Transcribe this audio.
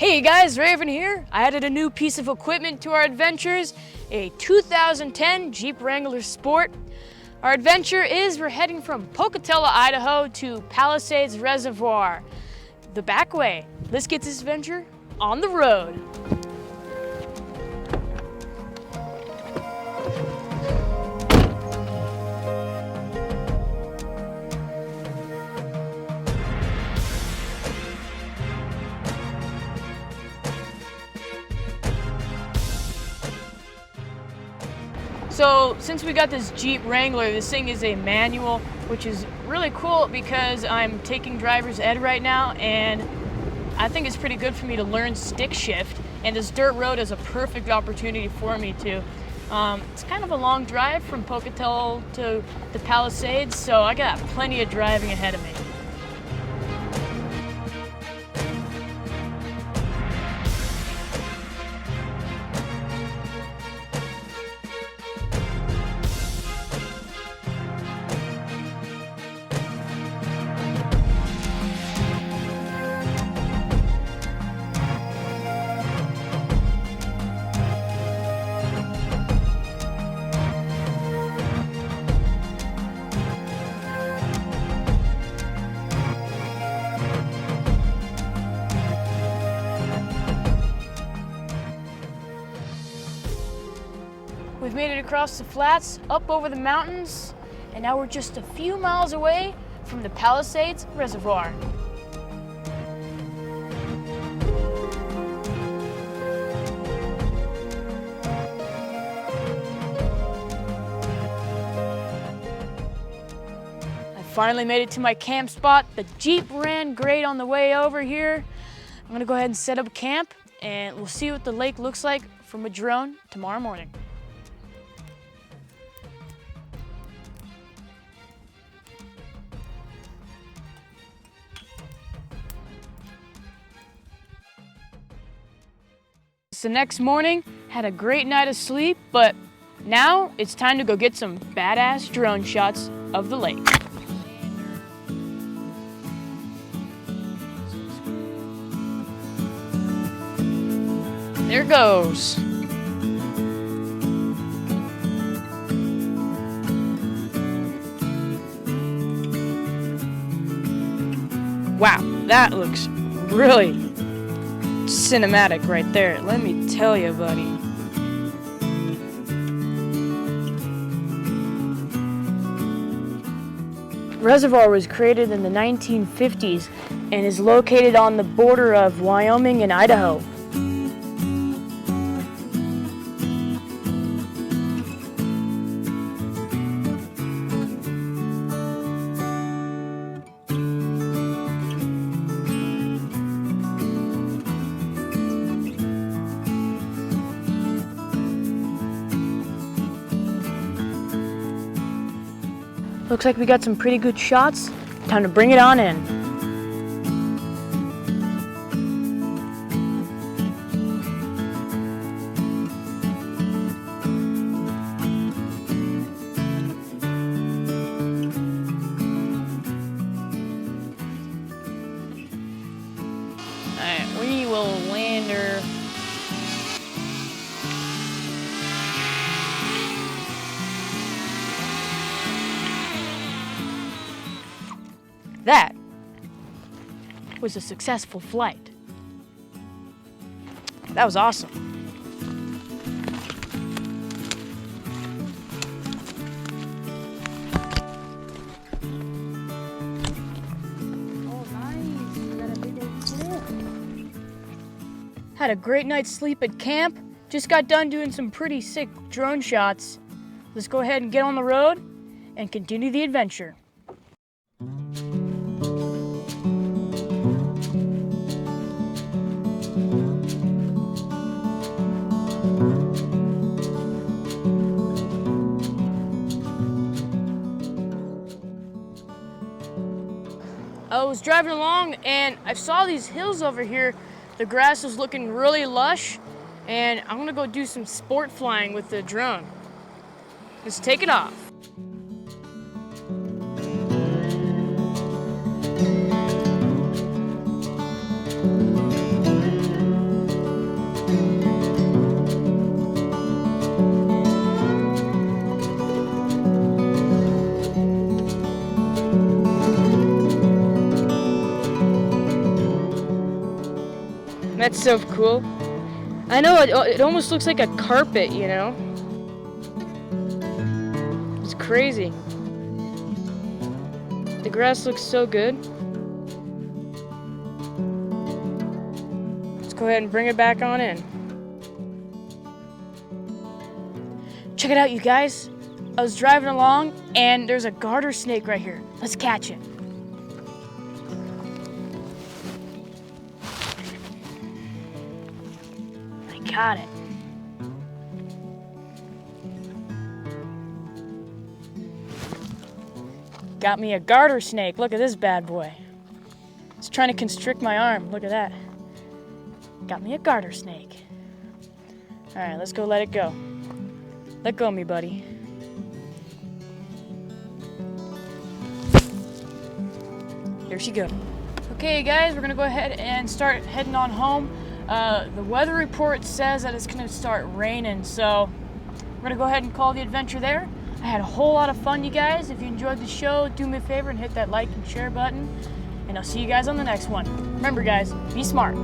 Hey guys, Rayvan here. I added a new piece of equipment to our adventures, a 2010 Jeep Wrangler Sport. Our adventure is we're heading from Pocatello, Idaho to Palisades Reservoir, the back way. Let's get this adventure on the road. So since we got this Jeep Wrangler, this thing is a manual, which is really cool because I'm taking driver's ed right now, and I think it's pretty good for me to learn stick shift, and this dirt road is a perfect opportunity for me to. It's kind of a long drive from Pocatello to the Palisades, so I got plenty of driving ahead of me. We've made it across the flats, up over the mountains, and now we're just a few miles away from the Palisades Reservoir. I finally made it to my camp spot. The Jeep ran great on the way over here. I'm gonna go ahead and set up camp, and we'll see what the lake looks like from a drone tomorrow morning. The next morning, had a great night of sleep, but now it's time to go get some badass drone shots of the lake. There goes. Wow, that looks really cinematic right there. Let me tell you, buddy. Reservoir was created in the 1950s and is located on the border of Wyoming and Idaho. Looks like we got some pretty good shots. Time to bring it on in. Alright, we will land her. That was a successful flight. That was awesome. Oh, nice. We got a big old pool. Had a great night's sleep at camp. Just got done doing some pretty sick drone shots. Let's go ahead and get on the road and continue the adventure. I was driving along and I saw these hills over here. The grass was looking really lush, and I'm gonna go do some sport flying with the drone. Let's take it off. That's so cool. I know, it almost looks like a carpet, you know? It's crazy. The grass looks so good. Let's go ahead and bring it back on in. Check it out, you guys. I was driving along and there's a garter snake right here. Let's catch it. I got it. Got me a garter snake. Look at this bad boy. It's trying to constrict my arm. Look at that. Got me a garter snake. All right, let's go let it go. Let go of me, buddy. Here she goes. Okay, guys, we're gonna go ahead and start heading on home. The weather report says that it's gonna start raining, so we're gonna go ahead and call the adventure there. I had a whole lot of fun, you guys. If you enjoyed the show, do me a favor and hit that like and share button. And I'll see you guys on the next one. Remember, guys, be smart.